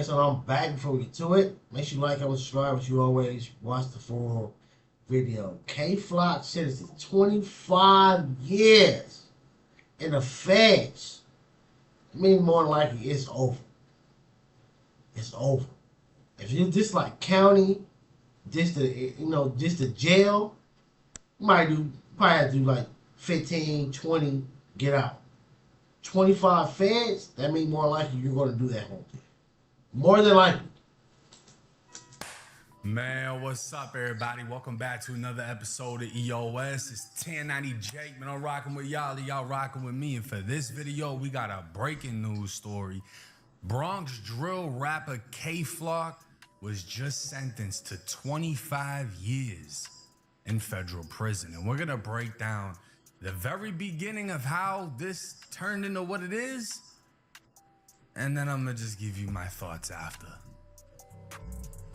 say something. I'm back before we get to it. Make sure you like, comment, subscribe, but you always watch the full video. Kay Flock sentenced to 25 years in the feds. I mean, more than likely, it's over. It's over. If you just like county, just the jail, you probably have to do like 15, 20, get out. 25 feds, that means more likely you're going to do that whole thing. More than likely. Man, what's up, everybody? Welcome back to another episode of EOS. It's 1090 Jake, man. I'm rocking with y'all. Y'all rocking with me. And for this video, we got a breaking news story. Bronx drill rapper Kay Flock was just sentenced to 25 years in federal prison. And we're going to break down the very beginning of how this turned into what it is. And then I'm going to just give you my thoughts after.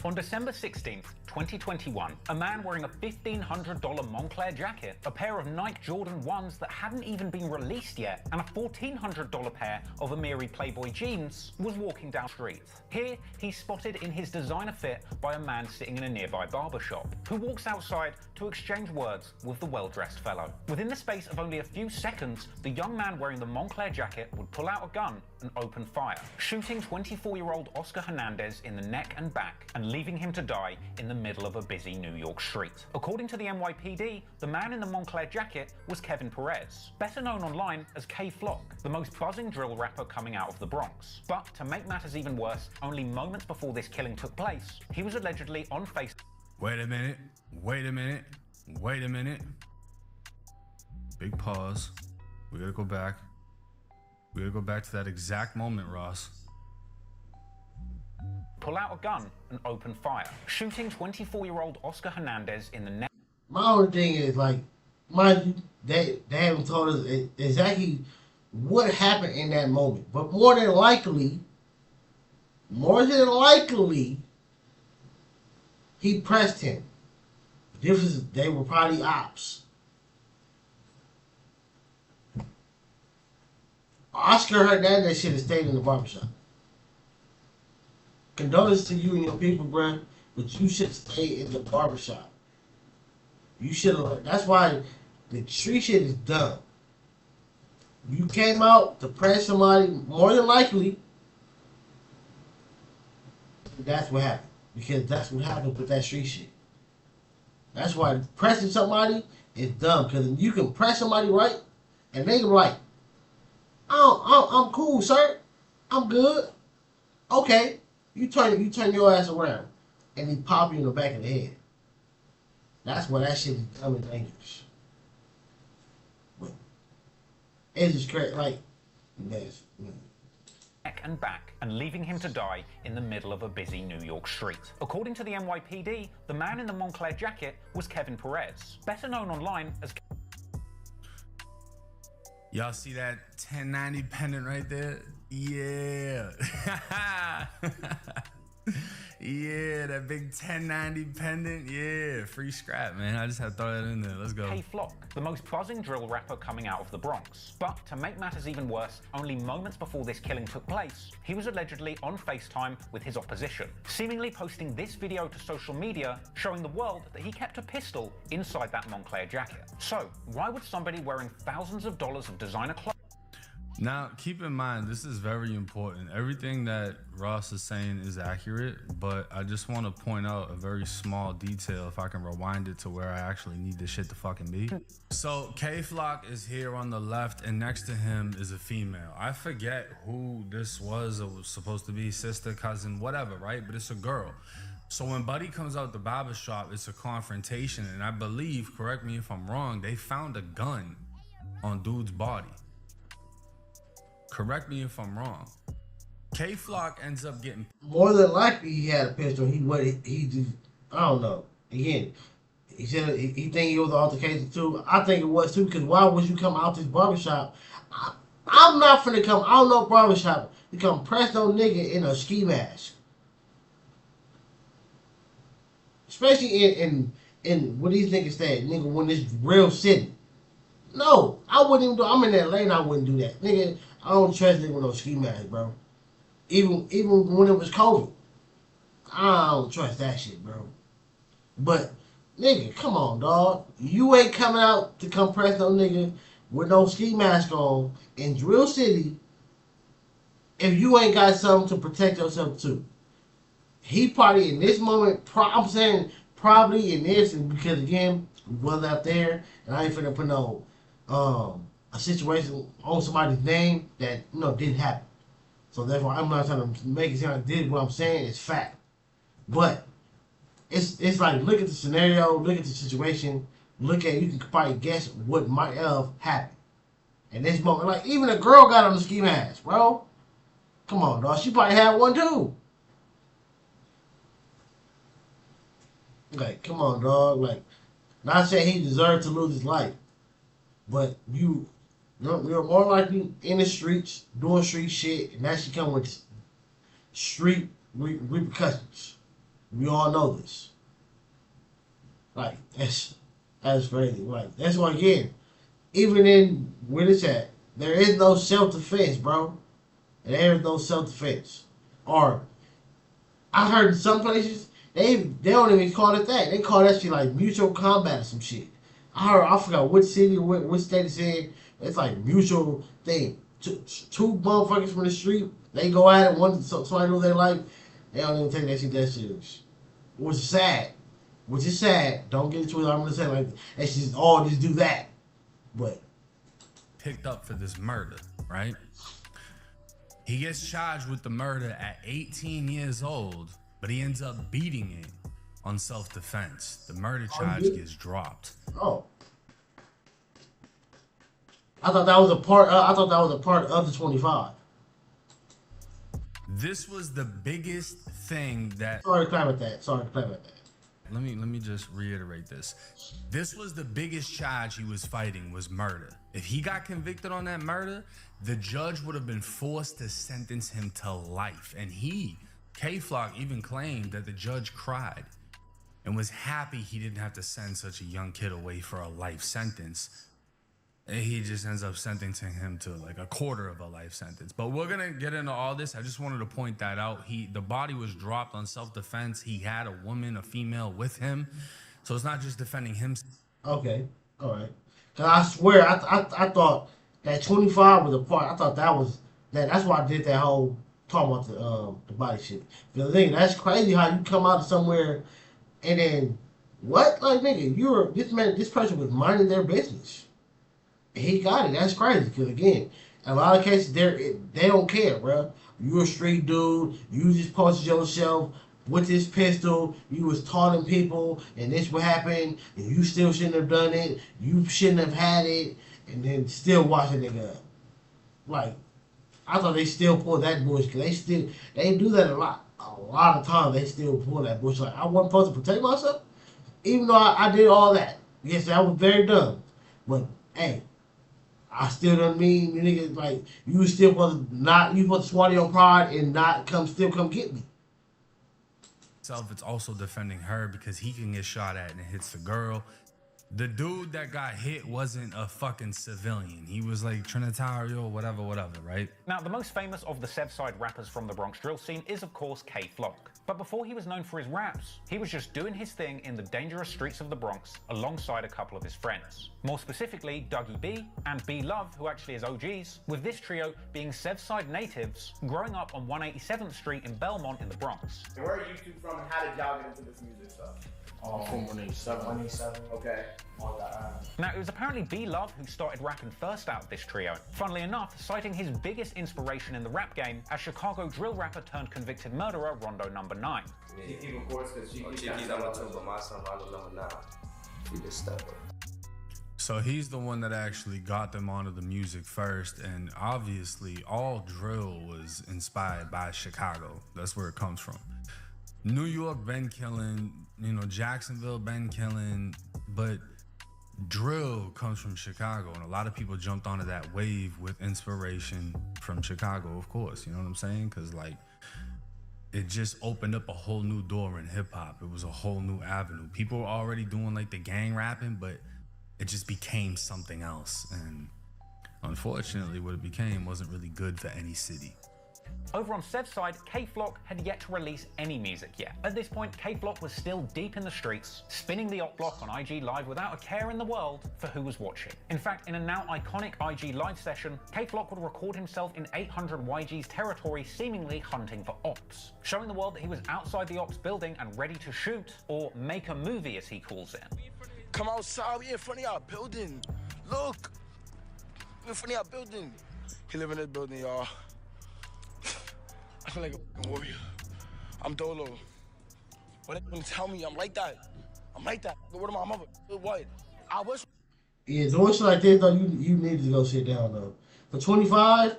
On December 16th, 2021, a man wearing a $1,500 Moncler jacket, a pair of Nike Jordan 1s that hadn't even been released yet, and a $1,400 pair of Amiri Playboy jeans was walking down the street. Here, he's spotted in his designer fit by a man sitting in a nearby barbershop, who walks outside to exchange words with the well-dressed fellow. Within the space of only a few seconds, the young man wearing the Moncler jacket would pull out a gun and open fire, shooting 24-year-old Oscar Hernandez in the neck and back, and leaving him to die in the middle of a busy New York street. According to the NYPD, the man in the Moncler jacket was Kevin Perez, better known online as Kay Flock, the most buzzing drill rapper coming out of the Bronx. But to make matters even worse, only moments before this killing took place, he was allegedly on Facebook. Wait a minute. Big pause. We gotta go back. We gotta go back to that exact moment, Ross. Pull out a gun and open fire, shooting 24-year-old Oscar Hernandez in the neck. My only thing is, like, mind you, they haven't told us exactly what happened in that moment. But more than likely, he pressed him. The difference is they were probably ops. Oscar Hernandez should have stayed in the barbershop. Condolences to you and your people, bruh, but you should stay in the barbershop. You should have. That's why the street shit is done. You came out to press somebody, more than likely, that's what happened. Because that's what happened with that street shit. That's why pressing somebody is dumb. Because you can press somebody right, and they can be like, oh, I'm cool, sir. I'm good. Okay. You turn your ass around, and he pop you in the back of the head. That's why that shit is dumb and dangerous. But it's just crazy, like, neck and back, and leaving him to die in the middle of a busy New York street. According to the NYPD, the man in the Moncler jacket was Kevin Perez, better known online as... Y'all see that 1090 pendant right there? Yeah. Yeah, that big 1090 pendant. Yeah, free scrap, man. I just had to throw that in there. Let's go. Kay Flock, the most buzzing drill rapper coming out of the Bronx. But to make matters even worse, only moments before this killing took place, he was allegedly on FaceTime with his opposition, seemingly posting this video to social media, showing the world that he kept a pistol inside that Moncler jacket. So, why would somebody wearing thousands of dollars of designer clothes... Now, keep in mind, this is very important. Everything that Ross is saying is accurate, but I just want to point out a very small detail if I can rewind it to where I actually need this shit to fucking be. So, Kay Flock is here on the left, and next to him is a female. I forget who this was. It was supposed to be sister, cousin, whatever, right? But it's a girl. So when Buddy comes out the barbershop, it's a confrontation, and I believe, correct me if I'm wrong, they found a gun on dude's body. Correct me if I'm wrong. Kay Flock ends up getting... More than likely he had a pistol. He just, I don't know. Again, he said he think it was an altercation too. I think it was too, because why would you come out this barbershop? I'm not finna come out no barbershop to come press no nigga in a ski mask. Especially in what these niggas said, nigga, when it's real city. No, I wouldn't even do. I'm in that lane. I wouldn't do that, nigga. I don't trust nigga with no ski mask, bro. Even when it was COVID. I don't trust that shit, bro. But nigga, come on, dog. You ain't coming out to come press no nigga with no ski mask on in Drill City if you ain't got something to protect yourself too. He probably in this moment, I'm saying probably in this, because again, we wasn't out there, and I ain't finna put no a situation on somebody's name that didn't happen. So therefore, I'm not trying to make it sound like did what I'm saying is fact, but it's like look at the scenario, look at the situation, you can probably guess what might have happened. In this moment, like even a girl got on the ski mask, bro. Come on, dog. She probably had one too. Like, come on, dog. Like, not saying he deserved to lose his life, but you're more likely in the streets doing street shit, and that should come with street repercussions. We all know this. Like, that's crazy. Like, that's why again, even in where it's at, there is no self-defense, bro. There is no self-defense. Or I heard in some places they don't even call it that. They call that shit like mutual combat or some shit. I forgot what city or what state it's in. It's like mutual thing. Two motherfuckers from the street, they go at it. One somebody lose their life. They don't even take that shit that serious. Which is sad. Don't get into it. I'm gonna say like it's just all just do that. But picked up for this murder, right? He gets charged with the murder at 18 years old, but he ends up beating it on self-defense. The murder charge gets dropped. Oh, I thought that was a part. I thought that was a part of the 25. This was the biggest thing that. Sorry to clap at that. Let me just reiterate this. This was the biggest charge he was fighting, was murder. If he got convicted on that murder, the judge would have been forced to sentence him to life. And K-Flock even claimed that the judge cried and was happy he didn't have to send such a young kid away for a life sentence. And he just ends up sentencing him to like a quarter of a life sentence. But we're gonna get into all this. I just wanted to point that out. The body was dropped on self-defense. He had a female with him. So it's not just defending him. Okay, all right. Cause I swear, I thought that 25 was a part. I thought that was that. That's why I did that whole talking about the body shit. The thing that's crazy how you come out of somewhere and then what? Like nigga, this person was minding their business. He got it. That's crazy. Because again, in a lot of cases, they don't care, bro. You a street dude. You just posted yourself with this pistol. You was taunting people, and this what happened, and you still shouldn't have done it. You shouldn't have had it, and then still watching nigga up. Like, I thought they still pull that bullshit. Because they do that a lot. A lot of times they still pull that bullshit. Like, I wasn't supposed to protect myself, even though I did all that. Yes, that was very dumb. But hey. I still don't mean you niggas like you still supposed to swallow your pride and not come get me. It's also defending her because he can get shot at and it hits the girl. The dude that got hit wasn't a fucking civilian. He was like Trinitario, whatever, right? Now, the most famous of the Sevside rappers from the Bronx drill scene is, of course, K-Flock. But before he was known for his raps, he was just doing his thing in the dangerous streets of the Bronx alongside a couple of his friends. More specifically, Dougie B and B Love, who actually is OGs, with this trio being Sevside natives growing up on 187th Street in Belmont in the Bronx. Where are you two from and how did y'all get into this music stuff? From 187. Okay. Now, it was apparently B Love who started rapping first out of this trio. Funnily enough, citing his biggest inspiration in the rap game as Chicago drill rapper turned convicted murderer Rondo Number 9. Kiki, of course, because Kiki's number 2, but my son Rondo number 9. He just stepped up. So he's the one that actually got them onto the music first, and obviously all drill was inspired by Chicago. That's where it comes from. New York been killing, Jacksonville been killing, but drill comes from Chicago, and a lot of people jumped onto that wave with inspiration from Chicago, of course, you know what I'm saying? Because like it just opened up a whole new door in hip-hop. It was a whole new avenue. People were already doing like the gang rapping, but it just became something else, and unfortunately what it became wasn't really good for any city. Over on Sev's side, K-Flock had yet to release any music yet. At this point, K-Flock was still deep in the streets, spinning the op block on IG Live without a care in the world for who was watching. In fact, in a now iconic IG Live session, K-Flock would record himself in 800 YG's territory, seemingly hunting for ops, showing the world that he was outside the ops building and ready to shoot, or make a movie as he calls it. Come outside, we in front of our building. Look, we in front of our building. He live in this building, y'all. I feel like a warrior. I'm Dolo. What they gonna tell me? I'm like that. I'm like that. The word of my mother. What? I wish. Yeah, doing shit like this though, you need to go sit down though. For 25,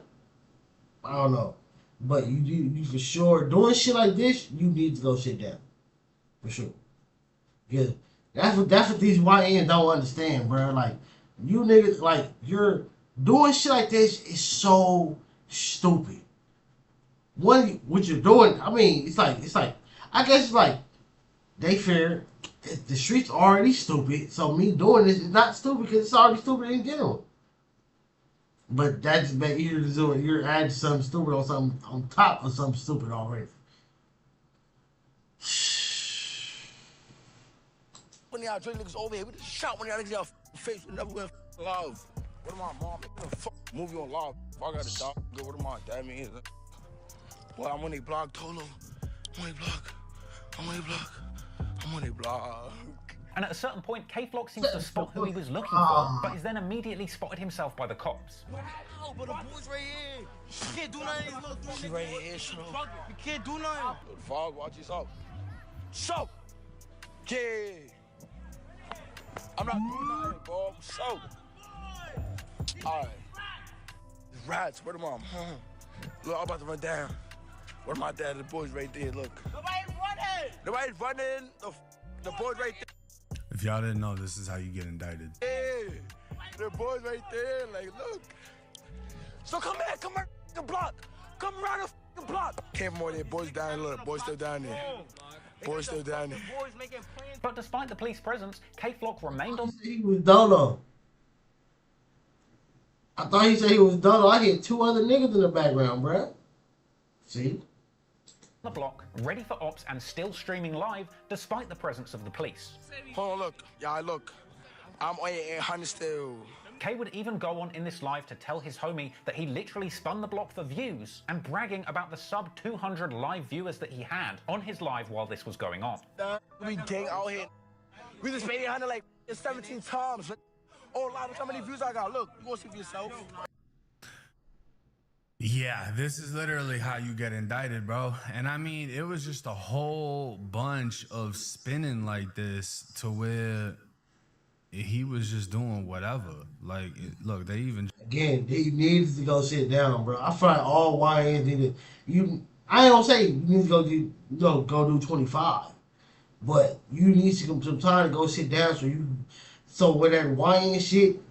I don't know, but you for sure doing shit like this, you need to go sit down, for sure. Yeah, that's what these YNs don't understand, bro. Like you niggas, like you're doing shit like this is so stupid. What you're doing, I mean, it's like, I guess it's like, they fear the streets already stupid, so me doing this is not stupid because it's already stupid in general. But that's been easier to do it. You're adding something stupid on something on top of something stupid already. When y'all drink niggas over here, we just shot when y'all niggas y'all face. We never went live. What am I, mom? What the fuck movie on live? If I got a dog, what am I? That means. Well, I'm on a blog, Tolo. I'm on a blog. I'm on a blog. I'm on a blog. And at a certain point, K-Flock seems to spot who he was looking for, but is then immediately spotted himself by the cops. Wow, but the boy's right here. You can't do nothing. Look, she right here, shut up. You can't do nothing. Look, Fog, watch yourself. So, yeah. I'm not doing nothing, bro. So. All right. Rats, where the mom? Look, I'm about to run down. Where my dad? The boys right there. Look. Nobody's running. Nobody's running. The boys right there. If y'all didn't know, this is how you get indicted. Yeah. The boys right there. Like, look. So come here. Come around the block. Come around the block. Came more there. Boys down. Look, boys still down there. Boys still down there. But despite the police presence, K-Flock remained on. He was Dolo. I thought he said he was Dolo. I hear two other niggas in the background, bruh. See? The block, ready for ops and still streaming live despite the presence of the police. Hold on, look. Yeah, look. I'm on 800 still. K would even go on in this live to tell his homie that he literally spun the block for views and bragging about the sub 200 live viewers that he had on his live while this was going on. We gang out here. We just made 800 like 17 times. Oh, look how many views I got. Look, you gonna see for yourself. Yeah, this is literally how you get indicted, bro. And I mean, it was just a whole bunch of spinning like this to where he was just doing whatever. Like, look, they even... Again, he needs to go sit down, bro. I feel like all YNs need to... I don't say you need to go do 25. But you need some time to go sit down so when that YN shit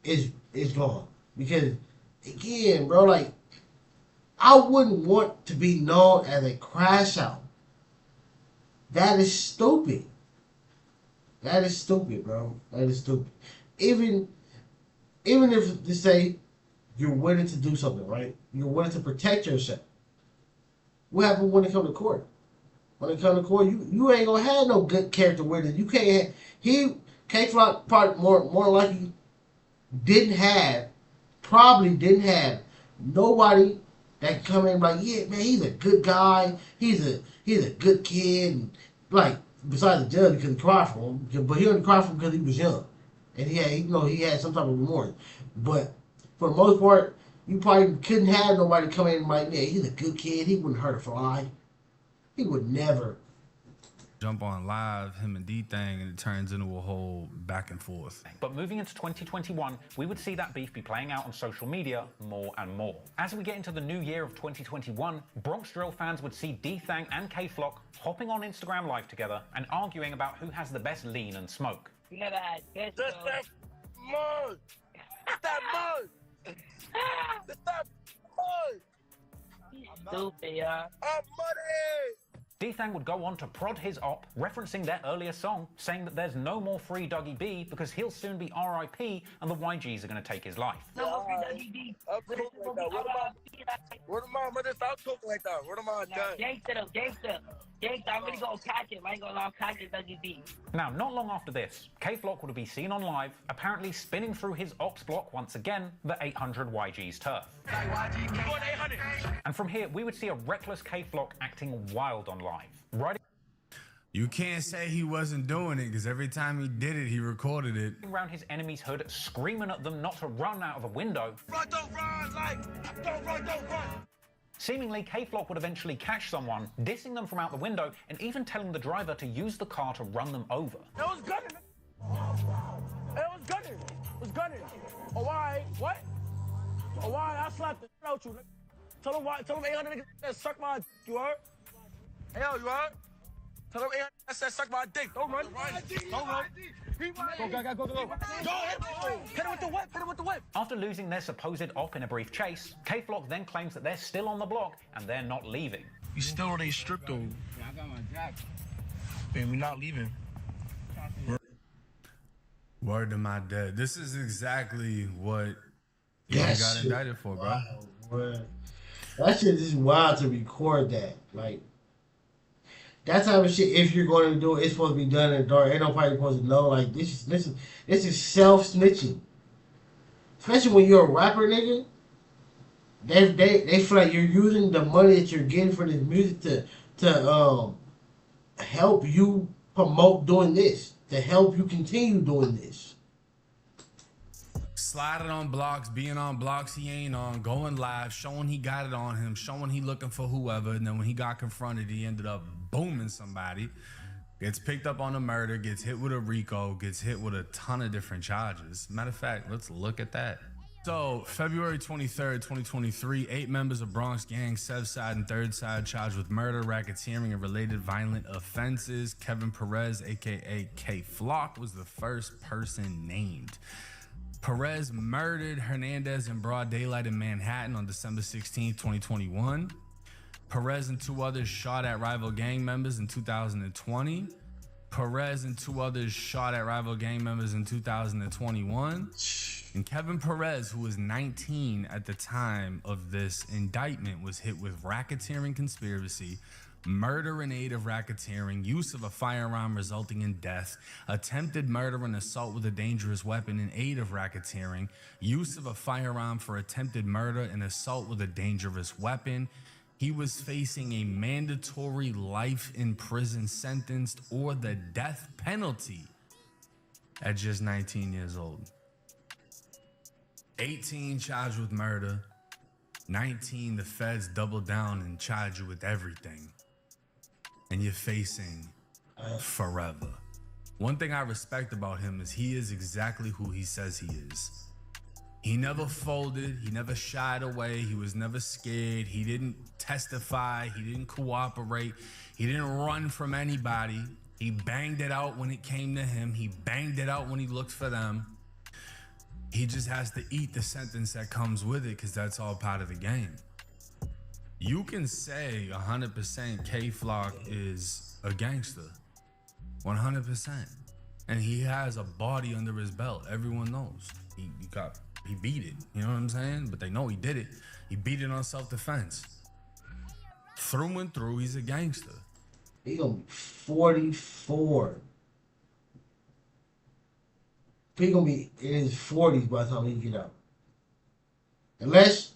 is gone. Because, again, bro, like, I wouldn't want to be known as a crash out. That is stupid. That is stupid, bro. That is stupid. Even if they say you're willing to do something, right? You're willing to protect yourself. What happens when it comes to court? When it comes to court, you ain't gonna have no good character witness. You can't have, K-Flock probably more likely probably didn't have nobody that come in and like, yeah, man, he's a good guy. He's a good kid. And, like, besides the judge, because he cried for him, but he only cried for him because he was young, and he had some type of remorse. But for the most part, you probably couldn't have nobody come in and like, yeah, he's a good kid. He wouldn't hurt a fly. He would never jump on live, him and D-Thang, and it turns into a whole back and forth. But moving into 2021, we would see that beef be playing out on social media more and more. As we get into the new year of 2021, Bronx Drill fans would see D-Thang and K-Flock hopping on Instagram Live together and arguing about who has the best lean and smoke. Yeah, that mud! That mud! That mud! Stupid, yeah. I'm muddy! D-Thang would go on to prod his op, referencing their earlier song, saying that there's no more free Dougie B because he'll soon be RIP and the YGs are going to take his life. No more free Dougie B. I'm cool right now. What about Word of mouth, mother, stop talking like that. Word of mouth, Nah, done. gangsta though, gangsta. Gangsta, I'm gonna go catch him. I ain't gonna lie, I'm catching Dougie B. Now, not long after this, K-Flock would be seen on live, apparently spinning through his Ox block once again, the 800 YG's turf. And from here, we would see a reckless K-Flock acting wild on live, riding You can't say he wasn't doing it because every time he did it, he recorded it. around his enemy's hood, screaming at them not to run out of a window. Run, don't run, like, don't run, don't run. Seemingly, K-Flock would eventually catch someone, dissing them from out the window, and even telling the driver to use the car to run them over. It was gunning. It was gunning. It was gunning. Oh, why? What? Oh, why? I slapped the shit out you. Tell him why. Tell him 800 niggas that suck my. You heard? Hey, yo, you heard? Tell him 800 that said suck my dick. Don't run. Don't run. Go. Hit him with the whip. Hit him with the whip. After losing their supposed op in a brief chase, K-Flock then claims that they're still on the block and they're not leaving. You still on a strip though. I got my jacket. Man, we not leaving. Word to my dad. This is exactly what he That got shit indicted for, bro. wild, bro. That shit is wild to record that. Like, that type of shit, if you're going to do it, it's supposed to be done in the dark. Ain't nobody supposed to know. Like, this is self-snitching. Especially when you're a rapper, nigga. They feel like you're using the money that you're getting for this music to help you promote doing this. To help you continue doing this. Sliding on blocks, being on blocks he ain't on, going live, showing he got it on him, showing he looking for whoever, and then when he got confronted, he ended up booming somebody, gets picked up on a murder, gets hit with a RICO, gets hit with a ton of different charges. Matter of fact, let's look at that. So, February 23rd, 2023, 8 members of Bronx Gang, Sev Side and Third Side, charged with murder, racketeering, and related violent offenses. Kevin Perez, aka K-Flock, was the first person named. Perez murdered Hernandez in broad daylight in Manhattan on December 16, 2021. Perez and 2 others shot at rival gang members in 2020. Perez and 2 others shot at rival gang members in 2021. And Kevin Perez, who was 19 at the time of this indictment, was hit with racketeering conspiracy, murder in aid of racketeering, use of a firearm resulting in death, attempted murder and assault with a dangerous weapon in aid of racketeering, use of a firearm for attempted murder and assault with a dangerous weapon. He was facing a mandatory life in prison sentence or the death penalty at just 19 years old. 18 charged with murder, 19 the feds doubled down and charged you with everything. And you're facing forever. One thing I respect about him is he is exactly who he says he is. He never folded, he never shied away, he was never scared, he didn't testify, he didn't cooperate, he didn't run from anybody. He banged it out when it came to him, he banged it out when he looked for them. He just has to eat the sentence that comes with it because that's all part of the game. You can say 100% K-Flock is a gangster, 100%. And he has a body under his belt. Everyone knows. He beat it, you know what I'm saying? But they know he did it. He beat it on self-defense. Through and through, he's a gangster. He gonna be 44. He gonna be in his 40s by the time he get out. Unless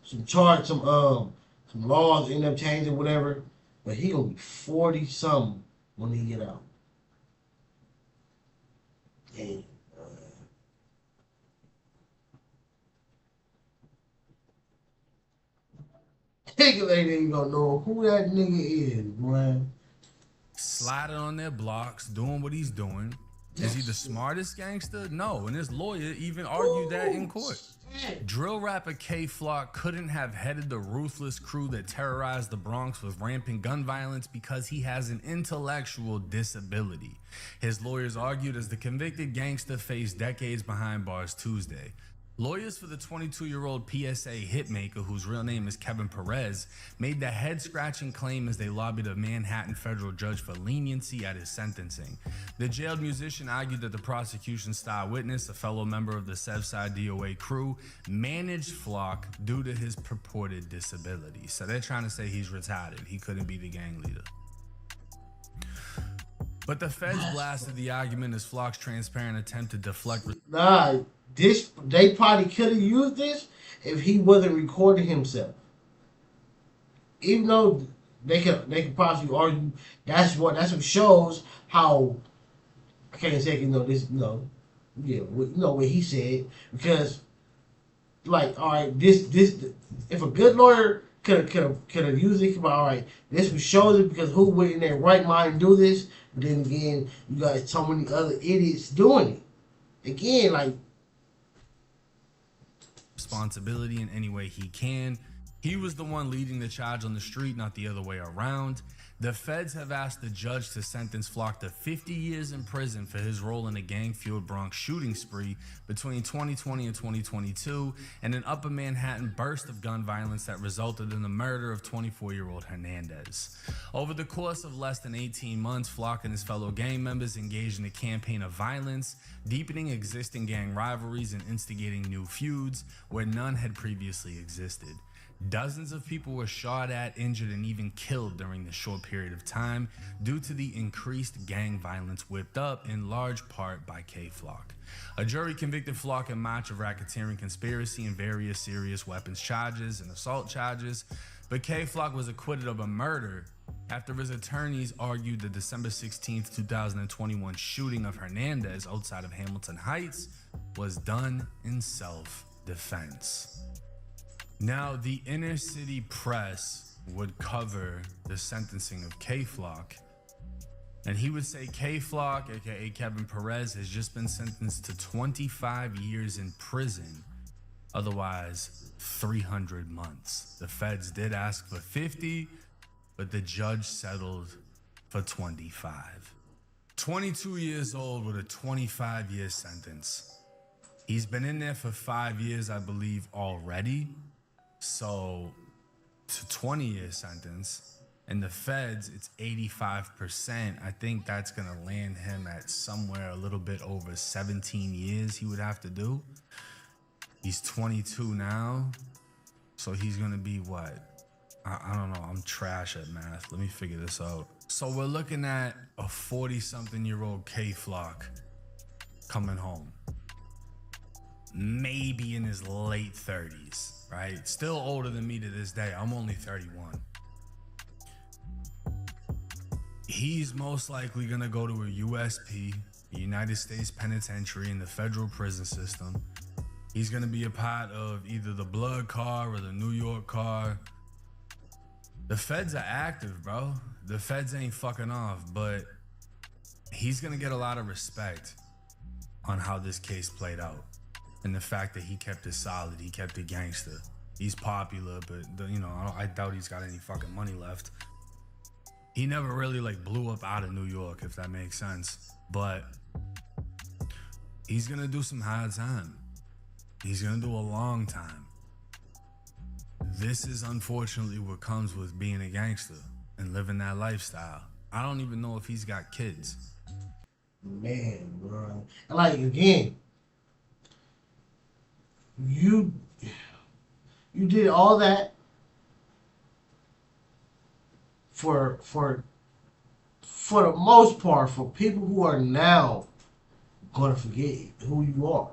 some laws end up changing, whatever. But he gonna be 40 something when he get out. Damn. Niggas ain't even gonna know who that nigga is, man. Sliding on their blocks, doing what he's doing. Is he the smartest gangster? No, and his lawyer even argued that in court. Drill rapper K-Flock couldn't have headed the ruthless crew that terrorized the Bronx with rampant gun violence because he has an intellectual disability. His lawyers argued as the convicted gangster faced decades behind bars Tuesday. Lawyers for the 22-year-old PSA hitmaker, whose real name is Kevin Perez, made the head-scratching claim as they lobbied a Manhattan federal judge for leniency at his sentencing. The jailed musician argued that the prosecution's star witness, a fellow member of the Sevside DOA crew, managed Flock due to his purported disability. So they're trying to say he's retarded. He couldn't be the gang leader. But the feds blasted the argument as Flock's transparent attempt to deflect. Nah, they probably could have used this if he wasn't recording himself. Even though they could possibly argue that's what shows how I can't say what he said, because like, all right, this if a good lawyer could have used it, all right, this shows it, because who would in their right mind do this? But then again, you got so many other idiots doing it. Again, like, responsibility in any way he can. He was the one leading the charge on the street, not the other way around. The feds have asked the judge to sentence Flock to 50 years in prison for his role in a gang-fueled Bronx shooting spree between 2020 and 2022, and an upper Manhattan burst of gun violence that resulted in the murder of 24-year-old Hernandez. Over the course of less than 18 months, Flock and his fellow gang members engaged in a campaign of violence, deepening existing gang rivalries and instigating new feuds where none had previously existed. Dozens of people were shot at, injured, and even killed during this short period of time due to the increased gang violence whipped up in large part by K-Flock. A jury convicted Flock in March of racketeering, conspiracy, and various serious weapons charges and assault charges, but K-Flock was acquitted of a murder after his attorneys argued the December 16, 2021 shooting of Hernandez outside of Hamilton Heights was done in self-defense. Now, the inner city press would cover the sentencing of K-Flock, and he would say K-Flock, aka Kevin Perez, has just been sentenced to 25 years in prison, otherwise 300 months. The feds did ask for 50, but the judge settled for 25. 22 years old with a 25-year sentence. He's been in there for 5 years, I believe, already. So, to 20-year sentence, and the feds, it's 85%. I think that's going to land him at somewhere a little bit over 17 years he would have to do. He's 22 now, so he's going to be what? I don't know. I'm trash at math. Let me figure this out. So we're looking at a 40-something-year-old K-Flock coming home. Maybe in his late 30s. Right? Still older than me to this day. I'm only 31. He's most likely gonna go to a USP, a United States Penitentiary, in the federal prison system. He's gonna be a part of either the Blood Car or the New York Car. The feds are active, bro. The feds ain't fucking off, but he's gonna get a lot of respect on how this case played out. And the fact that he kept it solid, he kept it gangster. He's popular, but I doubt he's got any fucking money left. He never really like blew up out of New York, if that makes sense. But he's gonna do some hard time. He's gonna do a long time. This is unfortunately what comes with being a gangster and living that lifestyle. I don't even know if he's got kids. Man, bro. Like, again, you did all that for the most part, for people who are now gonna forget who you are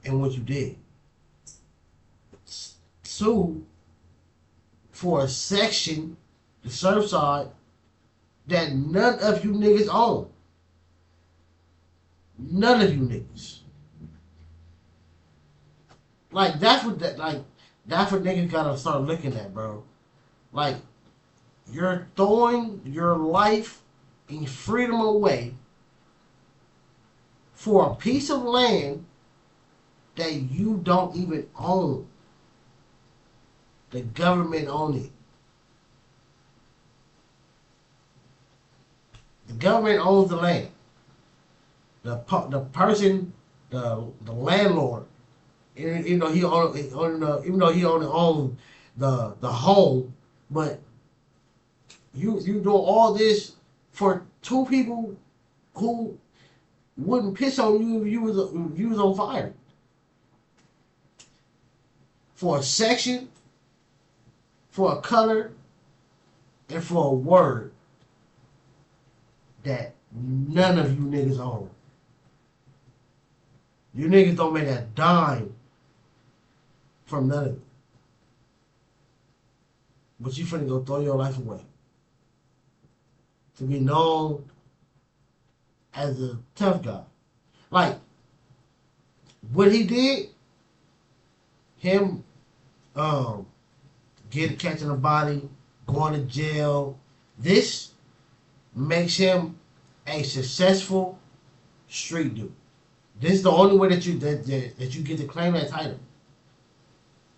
and what you did. Two, for a section, the Surfside, that none of you niggas own. None of you niggas. Like, that's what niggas gotta start looking at, bro. Like, you're throwing your life and freedom away for a piece of land that you don't even own. The government owns it. The government owns the land. The person, the landlord, And, you know, even though he only owned the home, but you doing all this for two people who wouldn't piss on you if you was on fire. For a section, for a color, and for a word that none of you niggas own. You niggas don't make a dime from none of it. But you finna go throw your life away. To be known as a tough guy. Like, what he did, him catching a body, going to jail, this makes him a successful street dude. This is the only way that you get to claim that title.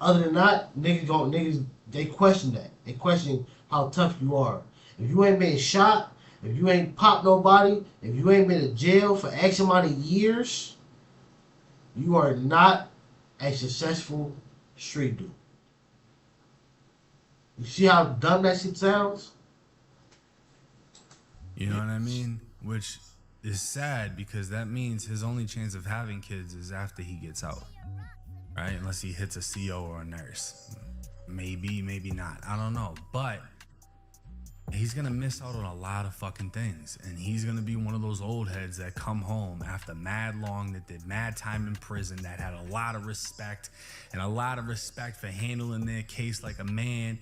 Other than that, niggas they question that. They question how tough you are. If you ain't been shot, if you ain't popped nobody, if you ain't been in jail for X amount of years, you are not a successful street dude. You see how dumb that shit sounds? You know what I mean? Which is sad because that means his only chance of having kids is after he gets out, right? Unless he hits a CO or a nurse. Maybe, maybe not. I don't know. But he's going to miss out on a lot of fucking things. And he's going to be one of those old heads that come home after mad long, that did mad time in prison, that had a lot of respect and a lot of respect for handling their case like a man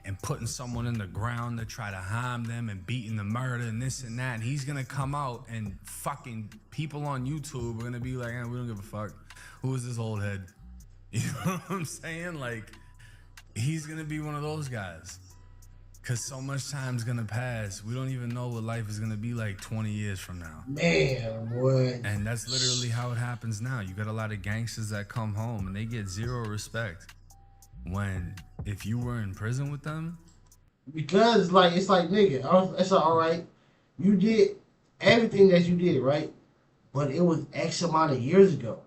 and putting someone in the ground to try to harm them and beating the murder and this and that. And he's going to come out and fucking people on YouTube are going to be like, we don't give a fuck. Who is this old head? You know what I'm saying? Like, he's going to be one of those guys. Because so much time's going to pass. We don't even know what life is going to be like 20 years from now. Man, boy. And that's literally how it happens now. You got a lot of gangsters that come home and they get zero respect. When, if you were in prison with them? Because, it's like, nigga, it's all right. You did everything that you did, right? But it was X amount of years ago.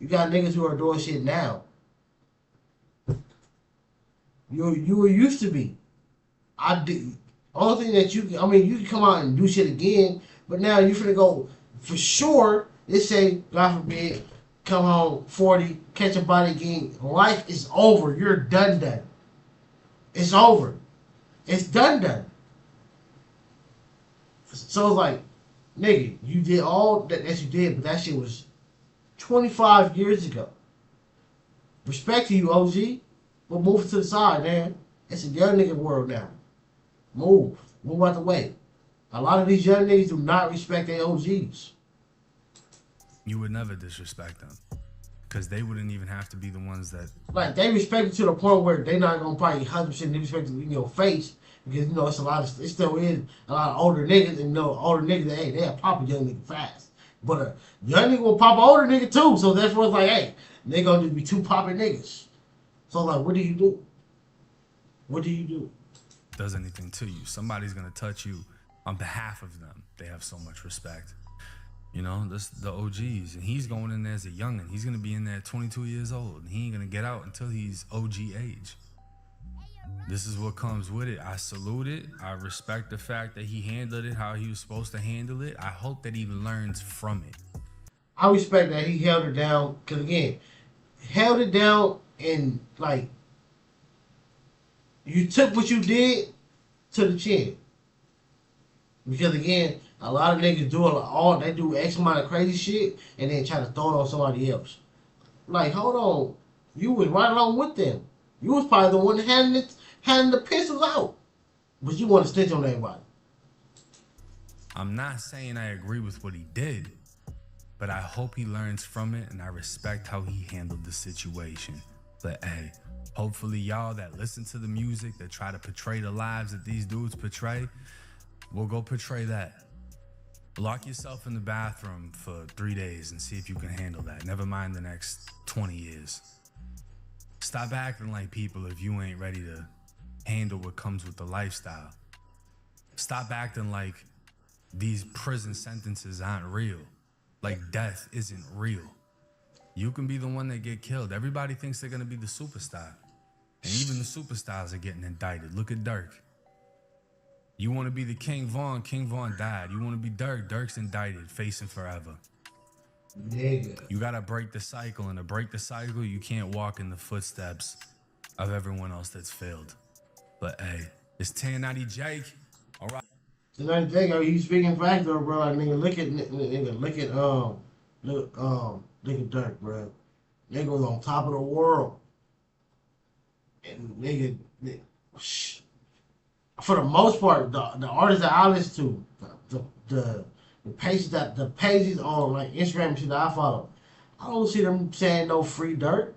You got niggas who are doing shit now. You were used to be. I did. Only thing that you can come out and do shit again, but now you finna go, for sure, let's say, God forbid, come home 40, catch a body again. Life is over. You're done. It's over. It's done. So it's like, nigga, you did all that you did, but that shit was 25 years ago. Respect to you, OG. But move it to the side, man. It's a young nigga world now. Move out the way. A lot of these young niggas do not respect their OGs. You would never disrespect them. Because they wouldn't even have to be the ones that... Like, they respect it to the point where they're not going to probably 100% disrespect it in your face. Because, it still is a lot of older niggas. And, older niggas, they'll pop a young nigga fast. But a young nigga will pop an older nigga too. So that's what's like, hey, they going to just be two popping niggas. So, like, what do you do? What do you do? Does anything to you. Somebody's going to touch you on behalf of them. They have so much respect. You know, this the OGs. And he's going in there as a youngin'. He's going to be in there at 22 years old. And he ain't going to get out until he's OG age. This is what comes with it. I salute it. I respect the fact that he handled it how he was supposed to handle it. I hope that he learns from it. I respect that he held it down. Because, again, held it down and, like, you took what you did to the chin. Because, again, a lot of niggas they do X amount of crazy shit and then try to throw it on somebody else. Like, hold on. You was right along with them. You was probably the one handing the pistols out. But you want to snitch on everybody. I'm not saying I agree with what he did, but I hope he learns from it and I respect how he handled the situation. But hey, hopefully y'all that listen to the music, that try to portray the lives that these dudes portray, will go portray that. Lock yourself in the bathroom for 3 days and see if you can handle that. Never mind the next 20 years. Stop acting like people if you ain't ready to handle what comes with the lifestyle. Stop acting like these prison sentences aren't real. Like death isn't real. You can be the one that get killed. Everybody thinks they're gonna be the superstar. And even the superstars are getting indicted. Look at Dirk. You want to be the King Von died. You want to be Dirk, Dirk's indicted, facing forever. Nigga. You gotta break the cycle, and to break the cycle, you can't walk in the footsteps of everyone else that's failed. But hey, it's 1090 Jake. All right. Tonight, Jake, you speaking facts though, bro. Like, nigga, look at Dirk, bro. Nigga was on top of the world, and nigga, for the most part, the artists that I listen to, the pages on like Instagram and shit that I follow, I don't see them saying no free Dirk.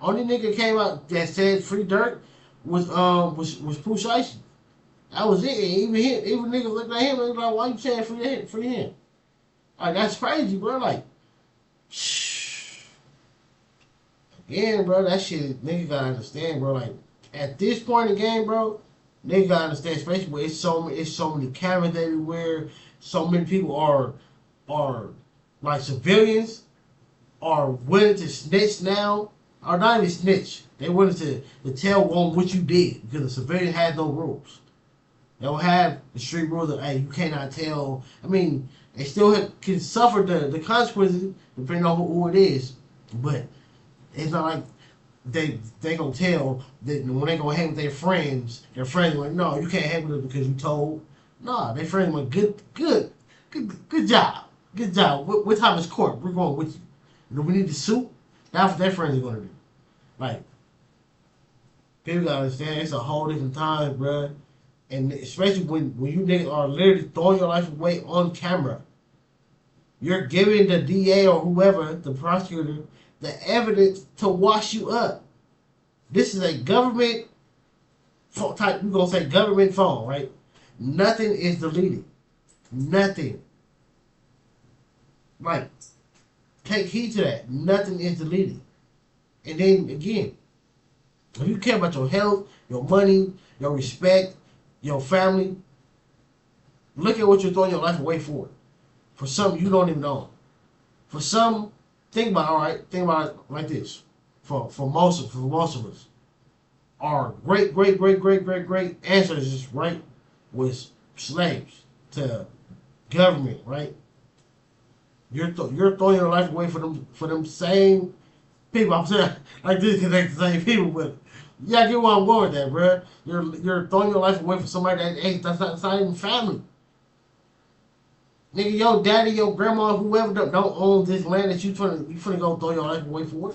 Only nigga came out that said free Dirk was Pooh Shiesty. That was it. And even niggas looking at him, they like, why you saying free him? Like, that's crazy, bro. Like, again, bro, that shit, nigga gotta understand, bro. Like, at this point in the game, bro, nigga gotta understand, especially where it's so many cameras everywhere, so many people are like civilians are willing to snitch now, or not even snitch. They willing to tell one what you did because the civilian has no rules. They don't have the street rules of, hey, you cannot tell. I mean, they still can suffer the consequences depending on who it is, but it's not like they gonna tell that when they gonna hang with their friends are like, no, you can't hang with them because you told. Nah, their friends like, good job. Good job. What time is court? We're going with you. We need the suit. That's what their friends are gonna do. Like, people gotta understand, it's a whole different time, bruh. And especially when you niggas are literally throwing your life away on camera. You're giving the DA or whoever, the prosecutor, the evidence to wash you up. This is a government phone type, we're gonna say government phone, right? Nothing is deleted. Nothing. Like, take heed to that. Nothing is deleted. And then again, if you care about your health, your money, your respect, your family, look at what you're throwing your life away for. For something you don't even know. For some, think about it like this. For most of us, our great ancestors, right, was slaves to government, right? You're throwing your life away for them same people. I'm saying like this because they're the same people, but yeah, I get where I'm going with that, bro. You're throwing your life away for somebody that's not even family. Nigga, your daddy, your grandma, whoever don't own this land that you finna go throw your life away for.